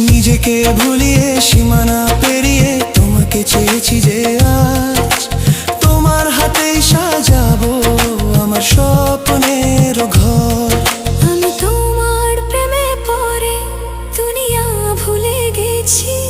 নিজেকে ভুলিয়ে সীমানা পেরিয়ে তোমাকে চেয়েছি যে আজ তোমার হাতেই সাজাবো আমার স্বপ্নের ঘর। আমি তোমার প্রেমে পড়ে দুনিয়া ভুলে গেছি।